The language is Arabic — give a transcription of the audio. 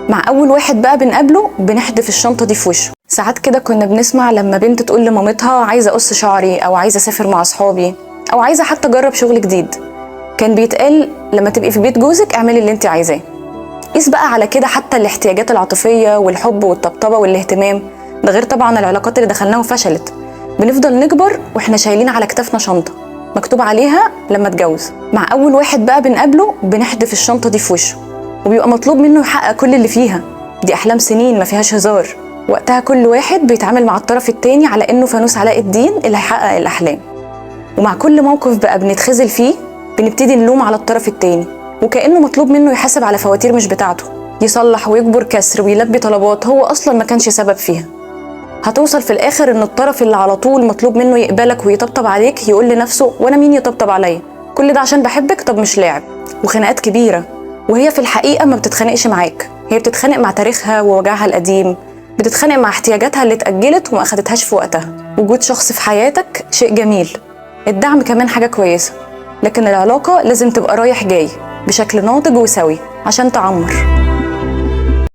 مع اول واحد بقى بنقابله بنحدف الشنطه دي في وشه. ساعات كده كنا بنسمع لما بنت تقول لمامتها عايزه اقص شعري، او عايزه اسافر مع اصحابي، او عايزه حتى اجرب شغل جديد، كان بيتقال لما تبقي في بيت جوزك اعملي اللي انت عايزاه. قيس بقى على كده حتى الاحتياجات العاطفيه والحب والطبطبه والاهتمام، ده غير طبعا العلاقات اللي دخلناها وفشلت. بنفضل نكبر واحنا شايلين على كتافنا شنطه مكتوب عليها لما اتجوز. مع اول واحد بقى بنقابله بنحدف الشنطه دي في وشه، وبيبقى مطلوب منه يحقق كل اللي فيها. دي احلام سنين ما فيهاش هزار. وقتها كل واحد بيتعامل مع الطرف التاني على انه فانوس علاء الدين اللي هيحقق الاحلام. ومع كل موقف بقى بنتخذل فيه بنبتدي نلوم على الطرف التاني، وكأنه مطلوب منه يحاسب على فواتير مش بتاعته، يصلح ويجبر كسر ويلبي طلبات هو اصلا ما كانش سبب فيها. هتوصل في الاخر ان الطرف اللي على طول مطلوب منه يقبلك ويطبطب عليك يقول لنفسه وانا مين يطبطب عليا؟ كل ده عشان بحبك؟ طب مش لاعب. وخناقات كبيره، وهي في الحقيقه ما بتتخانقش معاك، هي بتتخانق مع تاريخها ووجعها القديم، بتتخانق مع احتياجاتها اللي اتأجلت وما اخدتهاش في وقتها. وجود شخص في حياتك شيء جميل، الدعم كمان حاجه كويسه، لكن العلاقه لازم تبقى رايح جاي بشكل ناضج وسوي عشان تعمر.